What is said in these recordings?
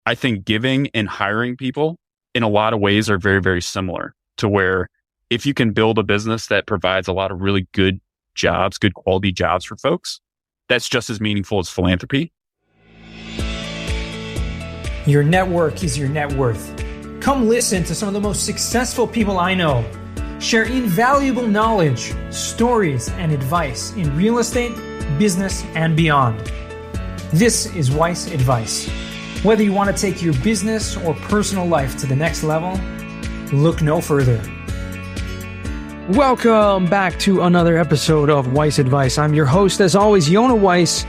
I think giving and hiring people in a lot of ways are very, very similar, to where if you can build a business that provides a lot of really good jobs, good quality jobs for folks, that's just as meaningful as philanthropy. Your network is your net worth. Come listen to some of the most successful people I know share invaluable knowledge, stories, and advice in real estate, business, and beyond. This is Weiss Advice. Whether you want to take your business or personal life to the next level, look no further. Welcome back to another episode of Weiss Advice. I'm your host, as always, Yonah Weiss,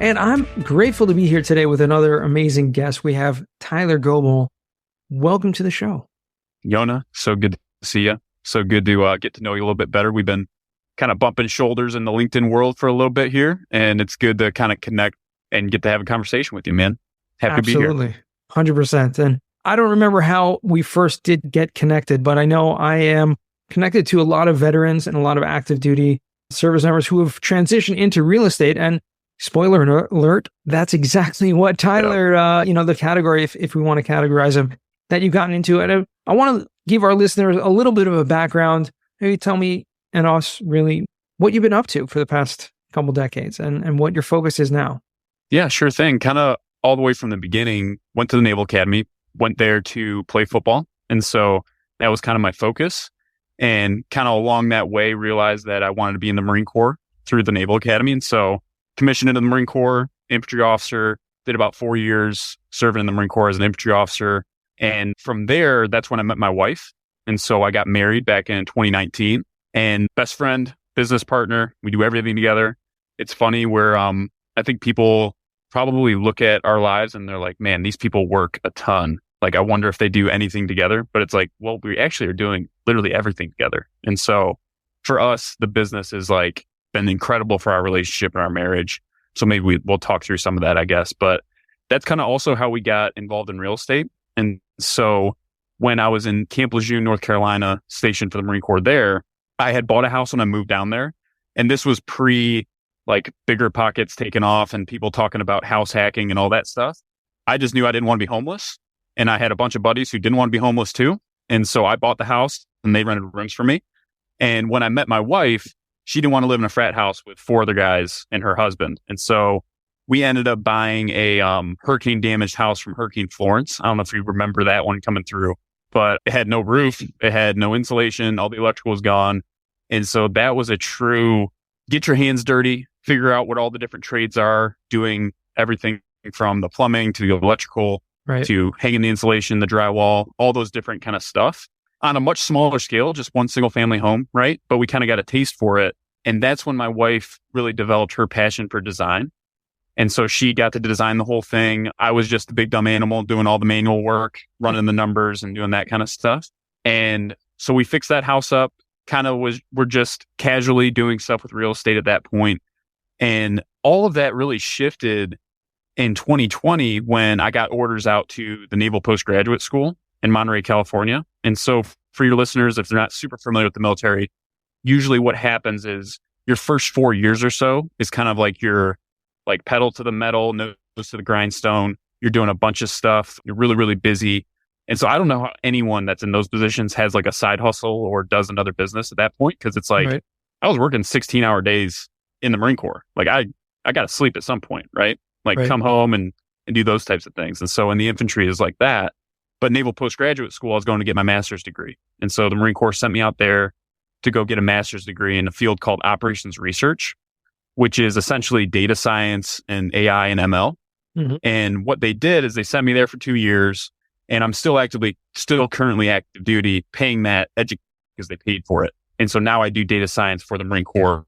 and I'm grateful to be here today with another amazing guest. We have Tyler Goble. Welcome to the show. Yonah, so good to see you. So good to get to know you a little bit better. We've been kind of bumping shoulders in the LinkedIn world for a little bit here, and it's good to kind of connect and get to have a conversation with you, man. Happy to be here. Absolutely, 100%. And I don't remember how we first did get connected, but I know I am connected to a lot of veterans and a lot of active duty service members who have transitioned into real estate. And spoiler alert, that's exactly what Tyler, the category, if we want to categorize him, that you've gotten into. And I want to give our listeners a little bit of a background. Maybe tell me and us really what you've been up to for the past couple decades and what your focus is now. Yeah, sure thing. Kind of all the way from the beginning, went to the Naval Academy, went there to play football. And so that was kind of my focus. And kind of along that way, realized that I wanted to be in the Marine Corps through the Naval Academy. And so commissioned into the Marine Corps, infantry officer, did about 4 years serving in the Marine Corps as an infantry officer. And from there, that's when I met my wife. And so I got married back in 2019, and best friend, business partner, we do everything together. It's funny where I think people probably look at our lives and they're like, man, these people work a ton. Like, I wonder if they do anything together. But it's like, well, we actually are doing literally everything together. And so for us, the business has like been incredible for our relationship and our marriage. So maybe we'll talk through some of that, I guess. But that's kind of also how we got involved in real estate. And so when I was in Camp Lejeune, North Carolina, stationed for the Marine Corps there, I had bought a house when I moved down there. And this was pre like bigger pockets taking off and people talking about house hacking and all that stuff. I just knew I didn't want to be homeless. And I had a bunch of buddies who didn't want to be homeless too. And so I bought the house and they rented rooms for me. And when I met my wife, she didn't want to live in a frat house with 4 other guys and her husband. And so we ended up buying a hurricane damaged house from Hurricane Florence. I don't know if you remember that one coming through, but it had no roof. It had no insulation. All the electrical was gone. And so that was a true get your hands dirty, figure out what all the different trades are, doing everything from the plumbing to the electrical, right, to hanging the insulation, the drywall, all those different kind of stuff on a much smaller scale, just one single family home, right? But we kind of got a taste for it. And that's when my wife really developed her passion for design. And so she got to design the whole thing. I was just the big dumb animal doing all the manual work, running the numbers and doing that kind of stuff. And so we fixed that house up, we're just casually doing stuff with real estate at that point. And all of that really shifted in 2020 when I got orders out to the Naval Postgraduate School in Monterey, California. And so for your listeners, if they're not super familiar with the military, usually what happens is your first 4 years or so is kind of like your like pedal to the metal, nose to the grindstone. You're doing a bunch of stuff. You're really, really busy. And so I don't know how anyone that's in those positions has like a side hustle or does another business at that point. Cause it's like, right, I was working 16-hour days in the Marine Corps. Like I got to sleep at some point, right? Like right, come home and do those types of things. And so in the infantry is like that. But Naval Postgraduate School, I was going to get my master's degree. And so the Marine Corps sent me out there to go get a master's degree in a field called operations research, which is essentially data science and AI and ML. Mm-hmm. And what they did is they sent me there for 2 years, and I'm still currently active duty, paying that education because they paid for it. And so now I do data science for the Marine Corps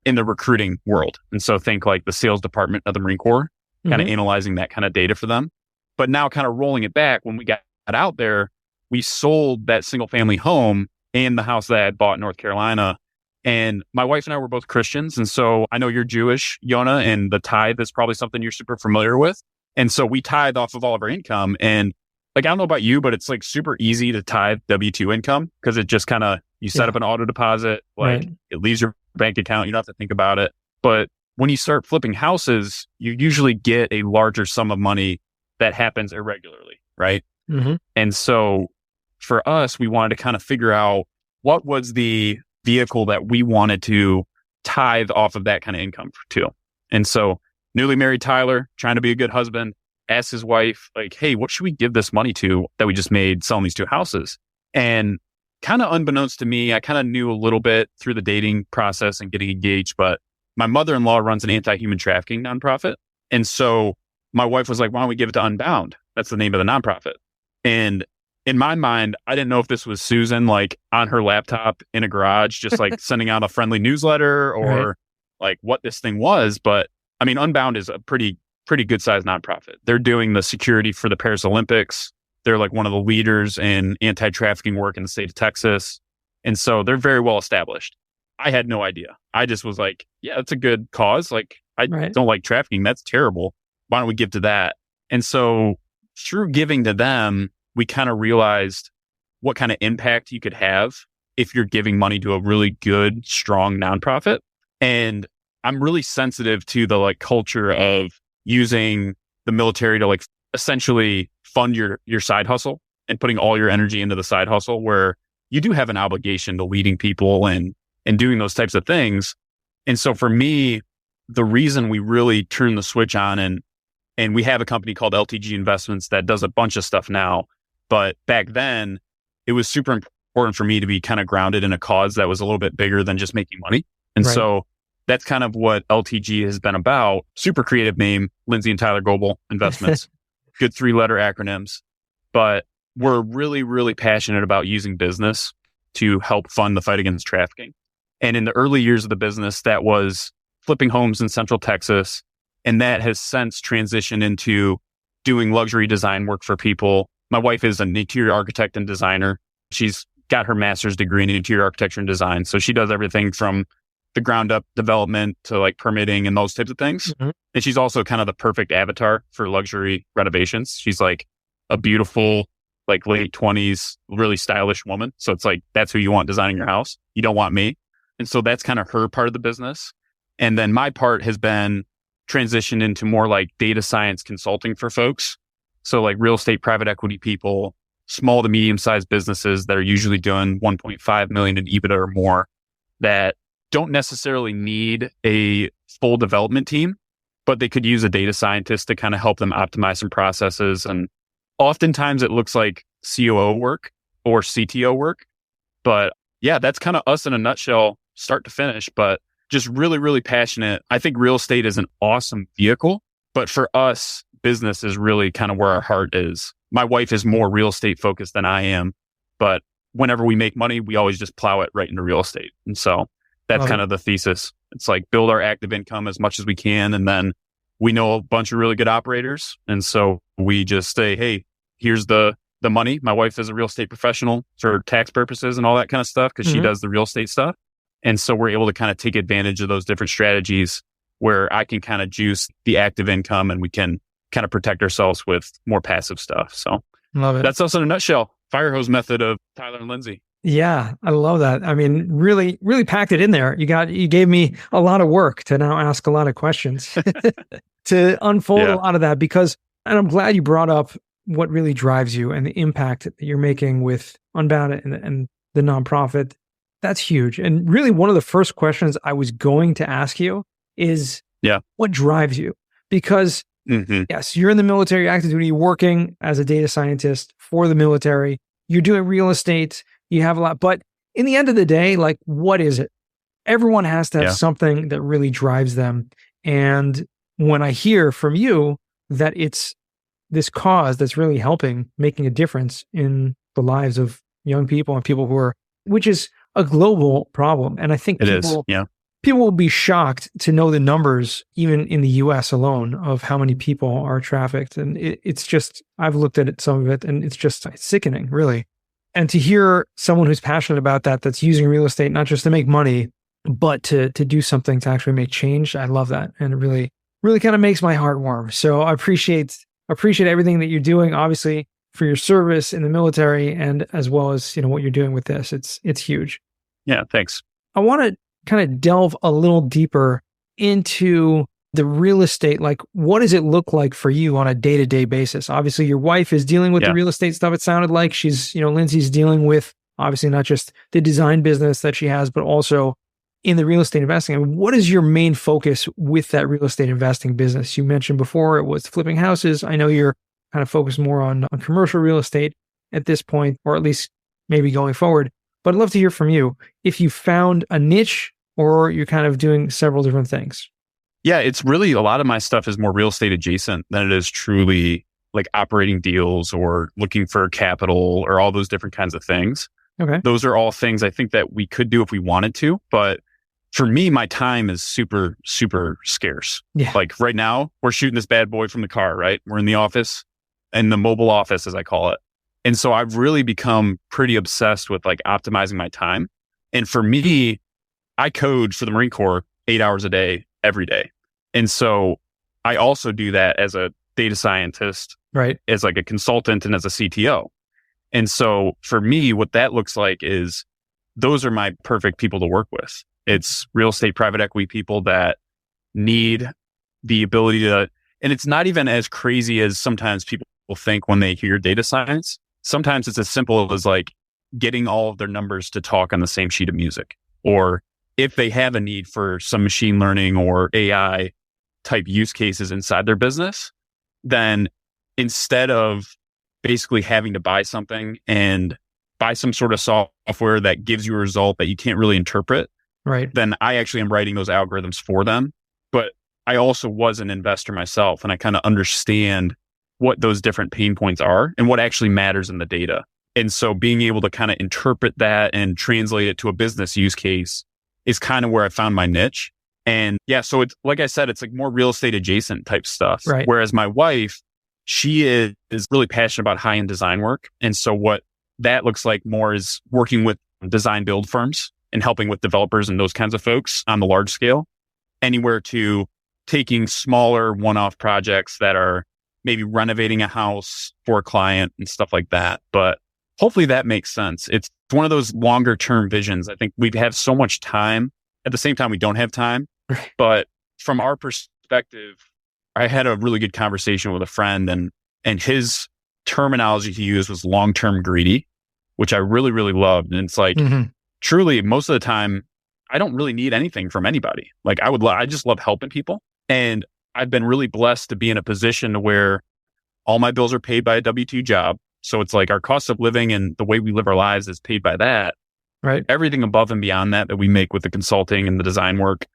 in the recruiting world. And so think like the sales department of the Marine Corps, kind of analyzing that kind of data for them. But now kind of rolling it back, when we got out there, we sold that single family home and the house that I had bought in North Carolina. And my wife and I were both Christians. And so I know you're Jewish, Yonah, and the tithe is probably something you're super familiar with. And so we tithe off of all of our income. And like, I don't know about you, but it's like super easy to tithe W-2 income because it just kind of, you set up an auto deposit, like right, it leaves your bank account. You don't have to think about it. But when you start flipping houses, you usually get a larger sum of money that happens irregularly, right? Mm-hmm. And so for us, we wanted to kind of figure out what was the vehicle that we wanted to tithe off of that kind of income to. And so newly married Tyler, trying to be a good husband, asked his wife, like, hey, what should we give this money to that we just made selling these 2 houses? And kind of unbeknownst to me, I kind of knew a little bit through the dating process and getting engaged, but my mother-in-law runs an anti-human trafficking nonprofit. And so my wife was like, why don't we give it to Unbound? That's the name of the nonprofit. And in my mind, I didn't know if this was Susan, like on her laptop in a garage, just like sending out a friendly newsletter or like what this thing was. But I mean, Unbound is a pretty good sized nonprofit. They're doing the security for the Paris Olympics. They're like one of the leaders in anti-trafficking work in the state of Texas. And so they're very well established. I had no idea. I just was like, yeah, that's a good cause. Like, I don't like trafficking. That's terrible. Why don't we give to that? And so through giving to them, we kind of realized what kind of impact you could have if you're giving money to a really good, strong nonprofit. And I'm really sensitive to the like culture of using the military to like essentially fund your side hustle and putting all your energy into the side hustle, where you do have an obligation to leading people and doing those types of things. And so for me, the reason we really turned the switch on, and we have a company called LTG Investments that does a bunch of stuff now, but back then it was super important for me to be kind of grounded in a cause that was a little bit bigger than just making money. And so that's kind of what LTG has been about. Super creative name, Lindsay and Tyler Goble Investments. Good 3-letter acronyms. But we're really, really passionate about using business to help fund the fight against trafficking. And in the early years of the business, that was flipping homes in Central Texas. And that has since transitioned into doing luxury design work for people. My wife is an interior architect and designer. She's got her master's degree in interior architecture and design. So she does everything from the ground up development to like permitting and those types of things. Mm-hmm. And she's also kind of the perfect avatar for luxury renovations. She's like a beautiful, like late 20s, really stylish woman. So it's like, that's who you want designing your house. You don't want me. And so that's kind of her part of the business. And then my part has been transitioned into more like data science consulting for folks. So like real estate, private equity people, small to medium sized businesses that are usually doing 1.5 million in EBITDA or more, that don't necessarily need a full development team, but they could use a data scientist to kind of help them optimize some processes. And oftentimes it looks like COO work or CTO work. But yeah, that's kind of us in a nutshell, start to finish, but just really, really passionate. I think real estate is an awesome vehicle, but for us, business is really kind of where our heart is. My wife is more real estate focused than I am, but whenever we make money, we always just plow it right into real estate. And so that's kind of the thesis. It's like build our active income as much as we can. And then we know a bunch of really good operators. And so we just say, hey, here's the money. My wife is a real estate professional for tax purposes and all that kind of stuff because she does the real estate stuff. And so we're able to kind of take advantage of those different strategies where I can kind of juice the active income and we can kind of protect ourselves with more passive stuff. So love it. That's us in a nutshell. Fire hose method of Tyler and Lindsay. Yeah, I love that. I mean, really, really packed it in there. You gave me a lot of work to now ask a lot of questions to unfold a lot of that and I'm glad you brought up what really drives you and the impact that you're making with Unbound and the nonprofit. That's huge. And really one of the first questions I was going to ask you is what drives you? Because yes, you're in the military, you're active duty, you're working as a data scientist for the military, you're doing real estate, you have a lot, but in the end of the day, like, what is it? Everyone has to have something that really drives them. And when I hear from you that it's this cause that's really helping, making a difference in the lives of young people and people which is a global problem. And I think people will be shocked to know the numbers, even in the US alone, of how many people are trafficked. And it's just, I've looked at some of it and it's just sickening, really. And to hear someone who's passionate about that, that's using real estate, not just to make money, but to do something to actually make change, I love that. And it really, really kind of makes my heart warm. So I appreciate everything that you're doing, obviously, for your service in the military and as well as, what you're doing with this. It's huge. Yeah, thanks. I want to kind of delve a little deeper into the real estate, like what does it look like for you on a day-to-day basis? Obviously, your wife is dealing with the real estate stuff. It sounded like she's, Lindsay's dealing with obviously not just the design business that she has, but also in the real estate investing. I mean, what is your main focus with that real estate investing business? You mentioned before it was flipping houses. I know you're kind of focused more on commercial real estate at this point, or at least maybe going forward. But I'd love to hear from you if you found a niche or you're kind of doing several different things. Yeah, it's really a lot of my stuff is more real estate adjacent than it is truly like operating deals or looking for capital or all those different kinds of things. Okay. Those are all things I think that we could do if we wanted to. But for me, my time is super, super scarce. Yeah. Like right now, we're shooting this bad boy from the car, right? We're in the office, in the mobile office, as I call it. And so I've really become pretty obsessed with like optimizing my time. And for me, I code for the Marine Corps 8 hours a day, every day. And so I also do that as a data scientist, right? As like a consultant and as a CTO. And so for me, what that looks like is those are my perfect people to work with. It's real estate private equity people that need the ability to, and it's not even as crazy as sometimes people will think when they hear data science. Sometimes it's as simple as like getting all of their numbers to talk on the same sheet of music. Or if they have a need for some machine learning or AI type use cases inside their business, then instead of basically having to buy something and buy some sort of software that gives you a result that you can't really interpret, right? Then I actually am writing those algorithms for them. But I also was an investor myself, and I kind of understand what those different pain points are and what actually matters in the data. And so being able to kind of interpret that and translate it to a business use case is kind of where I found my niche. And yeah, so it's like I said, it's like more real estate adjacent type stuff. Right. Whereas my wife, she is really passionate about high-end design work. And so what that looks like more is working with design build firms and helping with developers and those kinds of folks on the large scale, anywhere to taking smaller one-off projects that are maybe renovating a house for a client and stuff like that. But hopefully that makes sense. It's one of those longer term visions. I think we have so much time. At the same time, we don't have time. But from our perspective, I had a really good conversation with a friend, and his terminology he used was long-term greedy, which I really, really loved. And it's like, truly, most of the time, I don't really need anything from anybody. Like I just love helping people. And I've been really blessed to be in a position where all my bills are paid by a W-2 job. So it's like our cost of living and the way we live our lives is paid by that. Right. Everything above and beyond that we make with the consulting and the design work,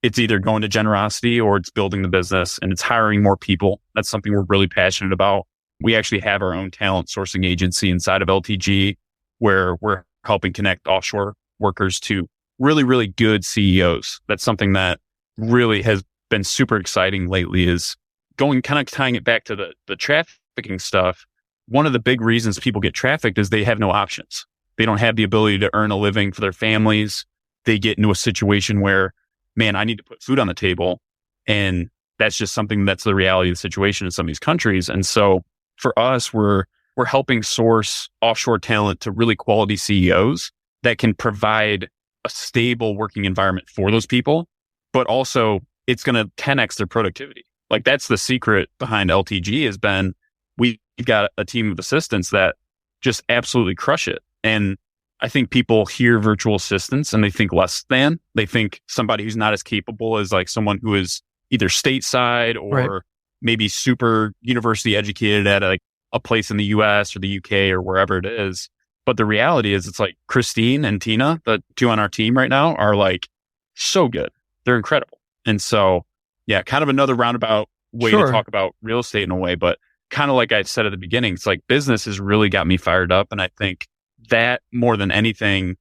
it's either going to generosity or it's building the business and it's hiring more people. That's something we're really passionate about. We actually have our own talent sourcing agency inside of LTG where we're helping connect offshore workers to really, really good CEOs. That's something that really has been super exciting lately, is going kind of tying it back to the trafficking stuff. One of the big reasons people get trafficked is they have no options. They don't have the ability to earn a living for their families. They get into a situation where, man, I need to put food on the table. And that's just something that's the reality of the situation in some of these countries. And so for us, we're helping source offshore talent to really quality CEOs that can provide a stable working environment for those people, but also it's going to 10x their productivity. Like that's the secret behind LTG has been, we've got a team of assistants that just absolutely crush it. And I think people hear virtual assistants and they think less than. They think somebody who's not as capable as like someone who is either stateside or maybe super university educated at a place in the US or the UK or wherever it is. But the reality is it's like Christine and Tina, the two on our team right now, are like so good. They're incredible. And so, yeah, kind of another roundabout way to talk about real estate in a way. But kind of like I said at the beginning, it's like business has really got me fired up. And I think that more than anything,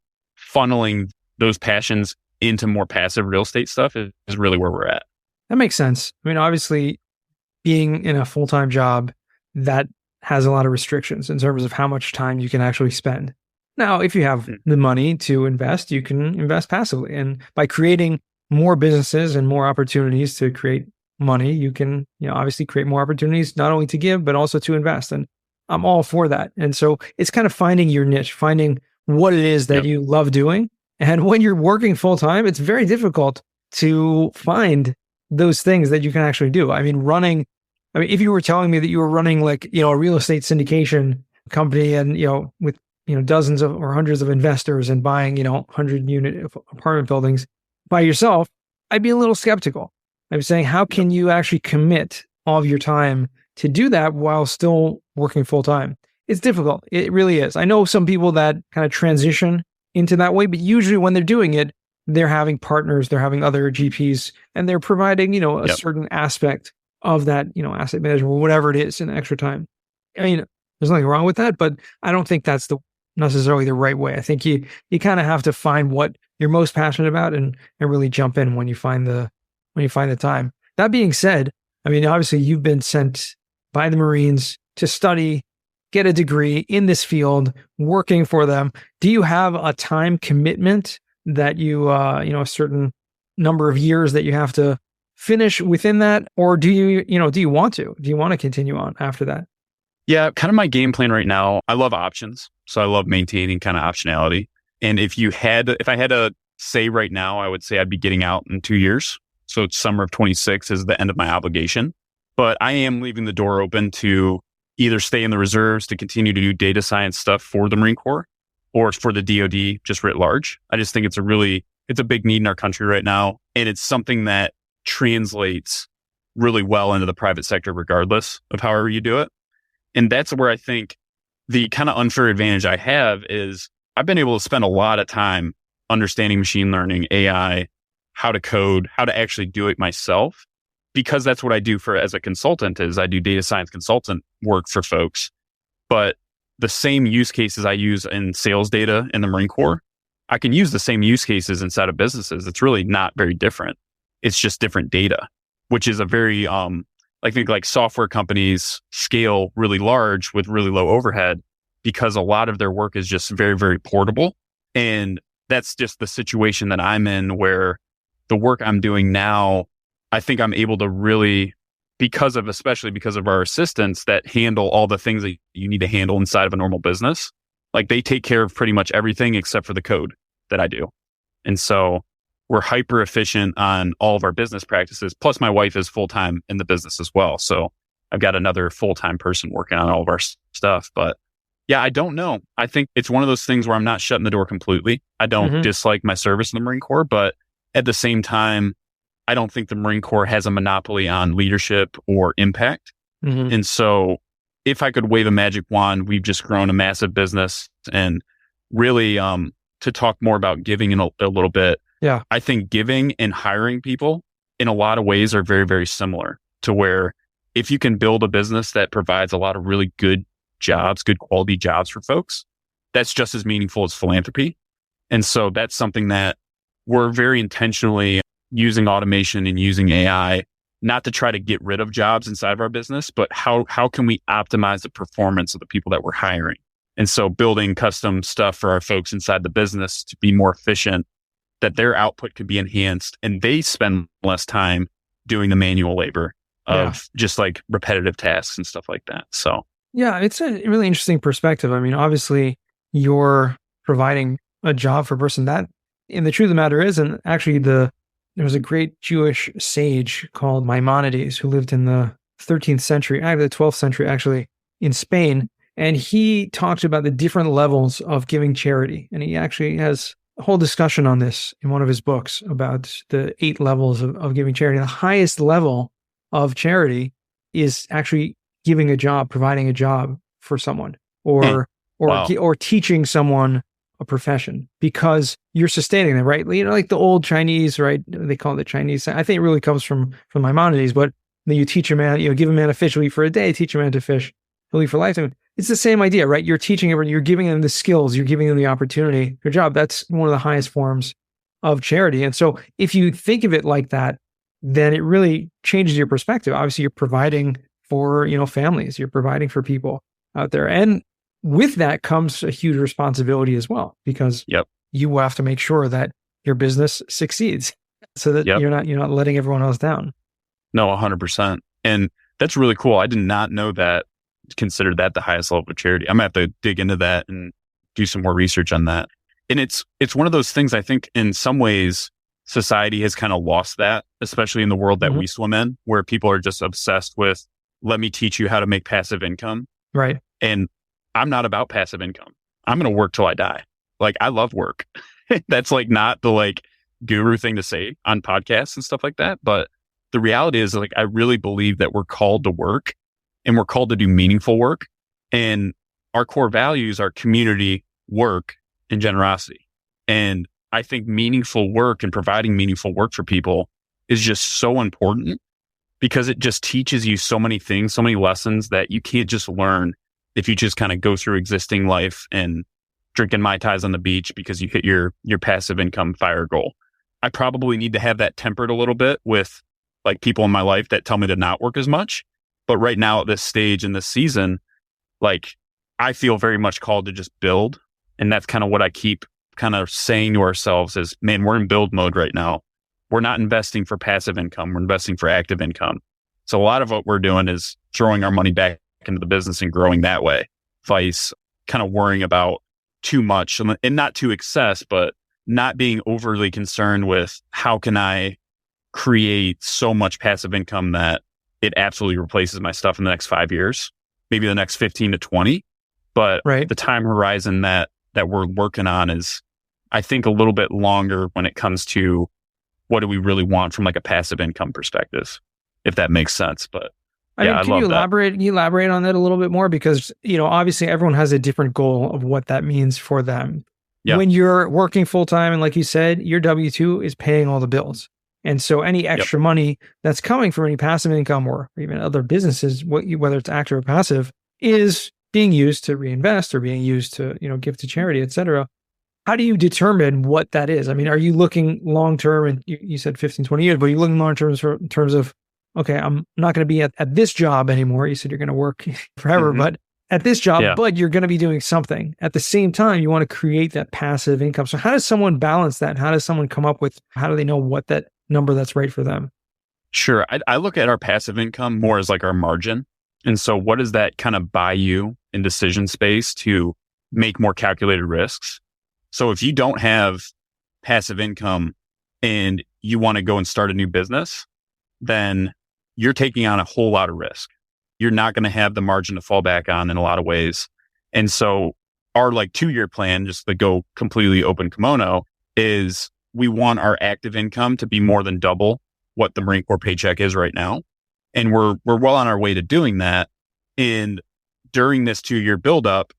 funneling those passions into more passive real estate stuff is really where we're at. That makes sense. I mean, obviously, being in a full-time job, that has a lot of restrictions in terms of how much time you can actually spend. Now, if you have the money to invest, you can invest passively. And by creating more businesses and more opportunities to create money, you can, obviously create more opportunities, not only to give, but also to invest. And I'm all for that. And so it's kind of finding your niche, finding what it is that you love doing. And when you're working full time, it's very difficult to find those things that you can actually do. I mean, if you were telling me that you were running like, a real estate syndication company and, with, dozens of or hundreds of investors and buying, 100-unit apartment buildings by yourself, I'd be a little skeptical. I'm saying, how can you actually commit all of your time to do that while still working full time? It's difficult. It really is. I know some people that kind of transition into that way, but usually when they're doing it, they're having partners, they're having other GPs, and they're providing, a certain aspect of that, asset management or whatever it is in extra time. I mean, there's nothing wrong with that, but I don't think that's necessarily the right way. I think you kind of have to find what you're most passionate about and really jump in when you find the time. That being said, I mean, obviously you've been sent by the Marines to study, get a degree in this field, working for them. Do you have a time commitment that you, a certain number of years that you have to finish within that? Or do you want to continue on after that? Yeah, kind of my game plan right now. I love options. So I love maintaining kind of optionality. And if I had to say right now, I would say I'd be getting out in 2 years. So it's summer of 26 is the end of my obligation. But I am leaving the door open to either stay in the reserves to continue to do data science stuff for the Marine Corps or for the DoD just writ large. I just think it's a big need in our country right now. And it's something that translates really well into the private sector, regardless of however you do it. And that's where I think the kind of unfair advantage I have is I've been able to spend a lot of time understanding machine learning, AI, how to code, how to actually do it myself, because that's what I do as a consultant is I do data science consultant work for folks. But the same use cases I use in sales data in the Marine Corps, I can use the same use cases inside of businesses. It's really not very different. It's just different data, which is a very, I think like software companies scale really large with really low overhead because a lot of their work is just very, very portable. And that's just the situation that I'm in where the work I'm doing now, I think I'm able to really, especially because of our assistants that handle all the things that you need to handle inside of a normal business. Like they take care of pretty much everything except for the code that I do. And so we're hyper efficient on all of our business practices. Plus my wife is full-time in the business as well. So I've got another full-time person working on all of our stuff. But yeah, I don't know. I think it's one of those things where I'm not shutting the door completely. I don't dislike my service in the Marine Corps, but at the same time, I don't think the Marine Corps has a monopoly on leadership or impact. And so if I could wave a magic wand, we've just grown a massive business. And really, to talk more about giving in a little bit, yeah, I think giving and hiring people in a lot of ways are very, very similar to where if you can build a business that provides a lot of really good jobs, good quality jobs for folks, that's just as meaningful as philanthropy. And so that's something that we're very intentionally using automation and using AI, not to try to get rid of jobs inside of our business, but how can we optimize the performance of the people that we're hiring? And so building custom stuff for our folks inside the business to be more efficient, that their output could be enhanced and they spend less time doing the manual labor of just like repetitive tasks and stuff like that. So yeah, it's a really interesting perspective. I mean, obviously you're providing a job for a person that, and the truth of the matter is, and actually there was a great Jewish sage called Maimonides who lived in the 13th century, the 12th century actually, in Spain. And he talks about the different levels of giving charity. And he actually has a whole discussion on this in one of his books about the 8 levels of giving charity. The highest level of charity is actually giving a job, providing a job for someone or teaching someone a profession because you're sustaining them, right? You know, like the old Chinese, right? They call it the Chinese. I think it really comes from Maimonides, but then you teach a man, give a man a fish, he'll eat for a day, teach a man to fish, he'll eat for a lifetime. It's the same idea, right? You're teaching everyone, you're giving them the skills, you're giving them the opportunity, your job. That's one of the highest forms of charity. And so if you think of it like that, then it really changes your perspective. Obviously, you're providing for, families, you're providing for people out there. And with that comes a huge responsibility as well, because you have to make sure that your business succeeds so that you're not letting everyone else down. No, 100%. And that's really cool. I did not know that, consider that the highest level of charity. I'm gonna have to dig into that and do some more research on that. And it's one of those things, I think in some ways, society has kind of lost that, especially in the world that Mhm. we swim in, where people are just obsessed with, let me teach you how to make passive income. Right. And I'm not about passive income. I'm going to work till I die. Like, I love work. That's like not the like guru thing to say on podcasts and stuff like that. But the reality is, like, I really believe that we're called to work and we're called to do meaningful work. And our core values are community, work, and generosity. And I think meaningful work and providing meaningful work for people is just so important because it just teaches you so many things, so many lessons that you can't just learn if you just kind of go through existing life and drinking Mai Tais on the beach because you hit your passive income fire goal. I probably need to have that tempered a little bit with like people in my life that tell me to not work as much. But right now at this stage in this season, like, I feel very much called to just build. And that's kind of what I keep kind of saying to ourselves is, man, we're in build mode right now. We're not investing for passive income. We're investing for active income. So a lot of what we're doing is throwing our money back into the business and growing that way. Vice kind of worrying about too much and not to excess, but not being overly concerned with how can I create so much passive income that it absolutely replaces my stuff in the next 5 years, maybe the next 15 to 20. But Right. the time horizon that we're working on is, I think, a little bit longer when it comes to what do we really want from like a passive income perspective, if that makes sense. But I yeah, mean, I can love you that. elaborate on that a little bit more? Because, obviously everyone has a different goal of what that means for them. Yeah. When you're working full time, and like you said, your W-2 is paying all the bills. And so any extra money that's coming from any passive income or even other businesses, whether it's active or passive, is being used to reinvest or being used to, give to charity, et cetera. How do you determine what that is? I mean, are you looking long term? And you said 15, 20 years, but you're looking long term in terms of, okay, I'm not going to be at this job anymore. You said you're going to work forever, but at this job, but you're going to be doing something. At the same time, you want to create that passive income. So how does someone balance that? How does someone come up with, how do they know what that number that's right for them? Sure. I look at our passive income more as like our margin. And so what does that kind of buy you in decision space to make more calculated risks? So if you don't have passive income and you want to go and start a new business, then you're taking on a whole lot of risk. You're not going to have the margin to fall back on in a lot of ways. And so our like 2-year plan, just to go completely open kimono, is we want our active income to be more than double what the Marine Corps paycheck is right now. And we're well on our way to doing that. And during this 2-year buildup,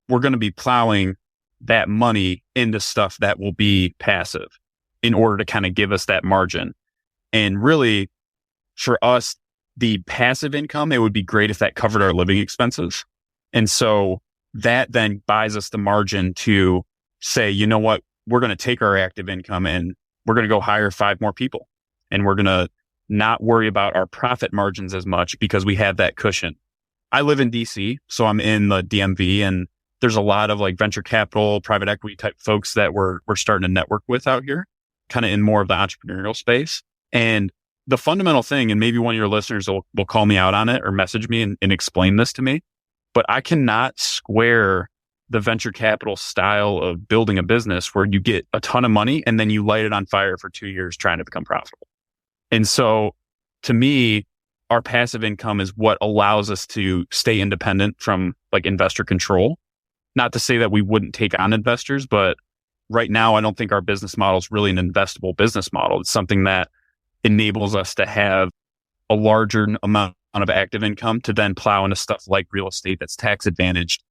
we're going to be plowing that money into stuff that will be passive in order to kind of give us that margin. And really, for us, the passive income, it would be great if that covered our living expenses. And so that then buys us the margin to say, you know what, we're going to take our active income and we're going to go hire 5 more people. And we're going to not worry about our profit margins as much because we have that cushion. I live in DC, so I'm in the DMV, and there's a lot of like venture capital, private equity type folks that we're starting to network with out here, kind of in more of the entrepreneurial space. And the fundamental thing, and maybe one of your listeners will call me out on it or message me and explain this to me, but I cannot square the venture capital style of building a business where you get a ton of money and then you light it on fire for 2 years trying to become profitable. And so to me, our passive income is what allows us to stay independent from like investor control. Not to say that we wouldn't take on investors, but right now, I don't think our business model is really an investable business model. It's something that enables us to have a larger amount of active income to then plow into stuff like real estate that's tax advantaged.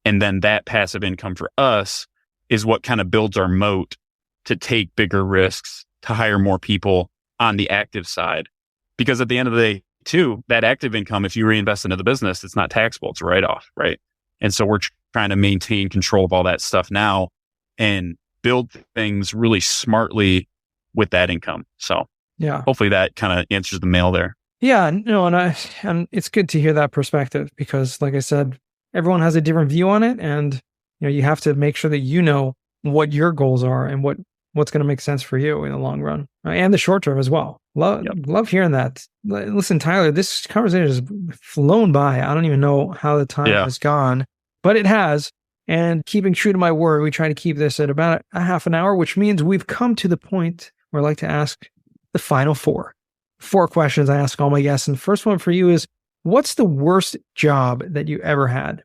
And then that passive income for us is what kind of builds our moat to take bigger risks, to hire more people on the active side. Because at the end of the day, too, that active income, if you reinvest into the business, it's not taxable, it's a write-off, right? And so we're trying to maintain control of all that stuff now and build things really smartly with that income. So yeah, hopefully that kind of answers the mail there. Yeah, no, and it's good to hear that perspective because, like I said, everyone has a different view on it, and you have to make sure that you know what your goals are and what's going to make sense for you in the long run and the short term as well. Love hearing that. Listen, Tyler, this conversation has flown by. I don't even know how the time has gone, but it has. And keeping true to my word, we try to keep this at about a half an hour, which means we've come to the point where I like to ask the final four. Four questions I ask all my guests. And the first one for you is, what's the worst job that you ever had?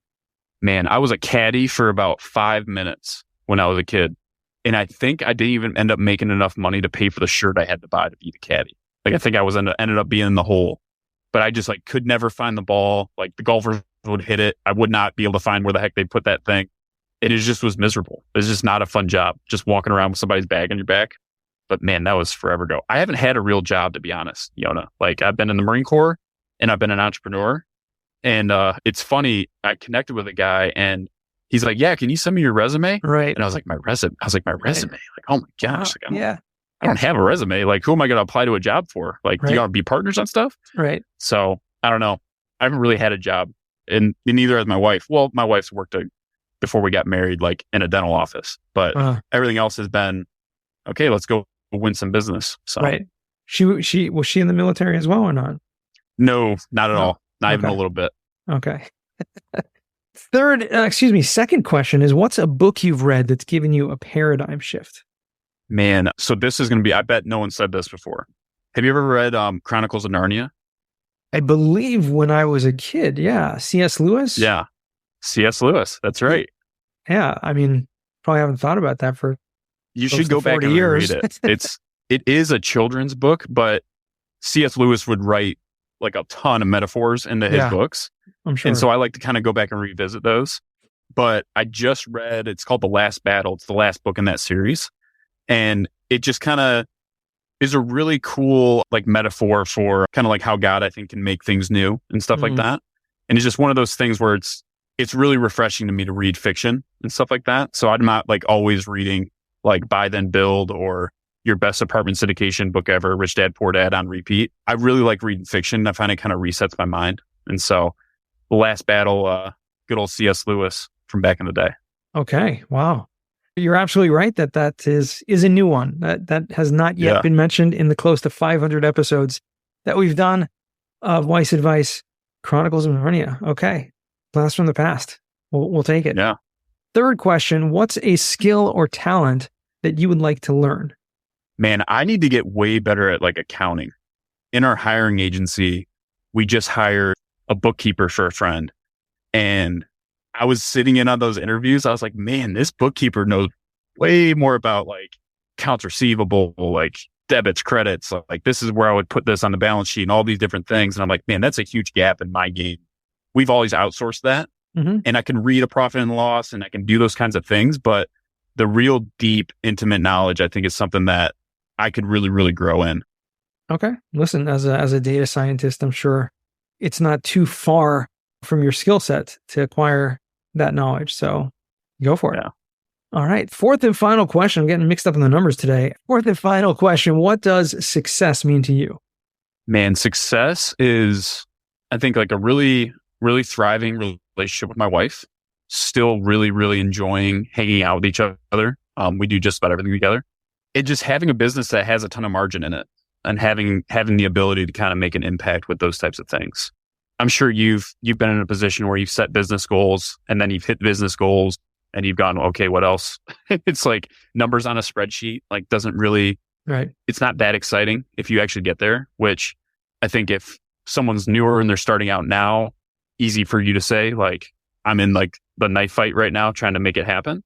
Man, I was a caddy for about 5 minutes when I was a kid. And I think I didn't even end up making enough money to pay for the shirt I had to buy to be the caddy. Like, I think I was ended up being in the hole, but I just like could never find the ball. Like, the golfers would hit it. I would not be able to find where the heck they put that thing. And it just was miserable. It was just not a fun job, just walking around with somebody's bag on your back. But man, that was forever ago. I haven't had a real job, to be honest, Yonah. Like, I've been in the Marine Corps and I've been an entrepreneur. And it's funny, I connected with a guy and he's like, yeah, can you send me your resume? Right. And I was like, my resume? Like, oh my gosh. Like, I don't have a resume. Like, who am I going to apply to a job for? Like, do you want to be partners on stuff? Right. So I don't know. I haven't really had a job, and neither has my wife. Well, my wife's worked before we got married, like in a dental office, but everything else has been, okay, let's go win some business. So right. Was she in the military as well or not? No, not at all. Not even a little bit. Okay. Second question is, what's a book you've read that's given you a paradigm shift? Man, so this is going to be, I bet no one said this before. Have you ever read Chronicles of Narnia? I believe when I was a kid, yeah. C.S. Lewis? Yeah. C.S. Lewis, that's right. Yeah, I mean, probably haven't thought about that for you should go back and read it. It is a children's book, but C.S. Lewis would write like a ton of metaphors into his books. I'm sure. And so I like to kind of go back and revisit those. But I just read, it's called The Last Battle. It's the last book in that series. And it just kind of is a really cool like metaphor for kind of like how God, I think, can make things new and stuff like that. And it's just one of those things where it's really refreshing to me to read fiction and stuff like that. So I'm not like always reading like Buy Then Build or Your Best Apartment Syndication Book Ever, Rich Dad Poor Dad on repeat. I really like reading fiction. I find it kind of resets my mind. And so The Last Battle, good old C.S. Lewis from back in the day. Okay. Wow. You're absolutely right that is a new one that has not yet been mentioned in the close to 500 episodes that we've done of Weiss Advice, Chronicles of Narnia. Okay. Blast from the past. We'll take it. Yeah. Third question, what's a skill or talent that you would like to learn? Man, I need to get way better at like accounting. In our hiring agency, we just hired a bookkeeper for a friend. And I was sitting in on those interviews. I was like, man, this bookkeeper knows way more about like accounts receivable, like debits, credits. Like, this is where I would put this on the balance sheet and all these different things. And I'm like, man, that's a huge gap in my game. We've always outsourced that. And I can read a profit and loss and I can do those kinds of things. But the real deep, intimate knowledge, I think, is something that I could really, really grow in. Okay. Listen, as a data scientist, I'm sure it's not too far from your skill set to acquire that knowledge. So go for it. Yeah. All right. Fourth and final question. I'm getting mixed up in the numbers today. Fourth and final question. What does success mean to you? Man, success is, I think, like a really, really thriving relationship with my wife. Still really, really enjoying hanging out with each other. We do just about everything together. It just having a business that has a ton of margin in it and having the ability to kind of make an impact with those types of things. I'm sure you've been in a position where you've set business goals and then you've hit business goals and you've gone, okay, what else? It's like numbers on a spreadsheet, like doesn't really, it's not that exciting if you actually get there, which I think if someone's newer and they're starting out now, easy for you to say, like, I'm in like the knife fight right now trying to make it happen.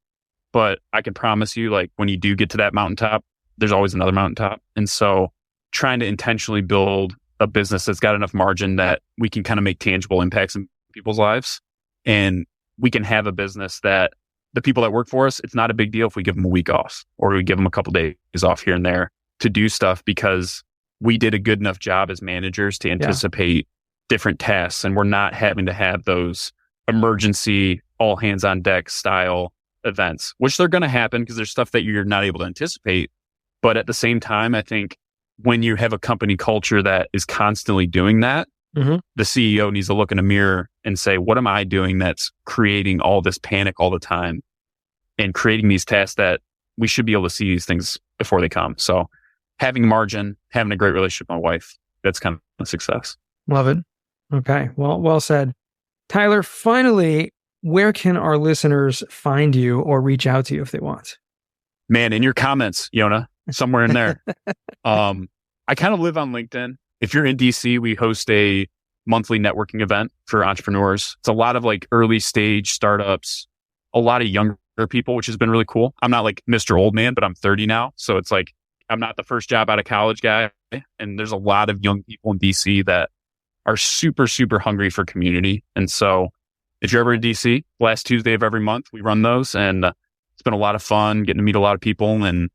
But I can promise you, like, when you do get to that mountaintop, there's always another mountaintop. And so trying to intentionally build a business that's got enough margin that we can kind of make tangible impacts in people's lives. And we can have a business that the people that work for us, it's not a big deal if we give them a week off or we give them a couple days off here and there to do stuff because we did a good enough job as managers to anticipate different tasks. And we're not having to have those emergency, all hands on deck style events, which they're going to happen because there's stuff that you're not able to anticipate. But at the same time, I think when you have a company culture that is constantly doing that, the CEO needs to look in a mirror and say, what am I doing that's creating all this panic all the time and creating these tasks that we should be able to see these things before they come. So having margin, having a great relationship with my wife, that's kind of a success. Love it. Okay. Well said. Tyler, finally, where can our listeners find you or reach out to you if they want? Man, in your comments, Yonah, somewhere in there. I kind of live on LinkedIn. If you're in DC, we host a monthly networking event for entrepreneurs. It's a lot of like early stage startups, a lot of younger people, which has been really cool. I'm not like Mr. Old Man, but I'm 30 now. So it's like, I'm not the first job out of college guy. And there's a lot of young people in DC that are super, super hungry for community. And so if you're ever in DC, last Tuesday of every month, we run those, and it's been a lot of fun getting to meet a lot of people, and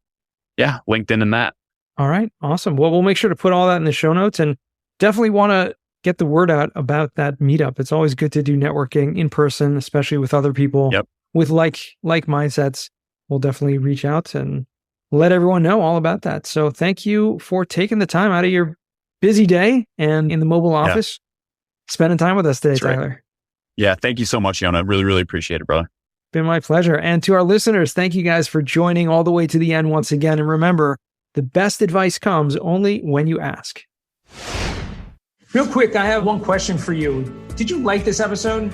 yeah, LinkedIn and that. All right. Awesome. Well, we'll make sure to put all that in the show notes, and definitely want to get the word out about that meetup. It's always good to do networking in person, especially with other people with like mindsets. We'll definitely reach out and let everyone know all about that. So thank you for taking the time out of your busy day and in the mobile office, spending time with us today, That's Tyler. Right. Yeah. Thank you so much, Yonah. Really, really appreciate it, brother. Been my pleasure. And to our listeners, thank you guys for joining all the way to the end once again. And remember, the best advice comes only when you ask. Real quick, I have one question for you. Did you like this episode?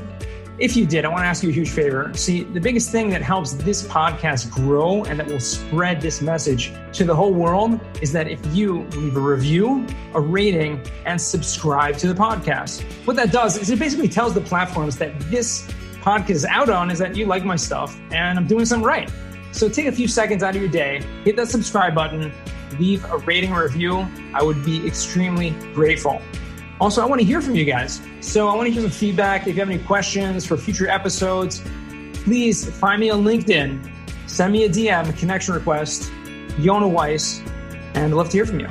If you did, I want to ask you a huge favor. See, the biggest thing that helps this podcast grow and that will spread this message to the whole world is that if you leave a review, a rating, and subscribe to the podcast. What that does is it basically tells the platforms that this podcast is out on is that you like my stuff and I'm doing something right. So take a few seconds out of your day, hit that subscribe button, leave a rating or review. I would be extremely grateful. Also, I want to hear from you guys. So I want to hear some feedback. If you have any questions for future episodes, please find me on LinkedIn. Send me a DM, a connection request, Yonah Weiss, and I'd love to hear from you.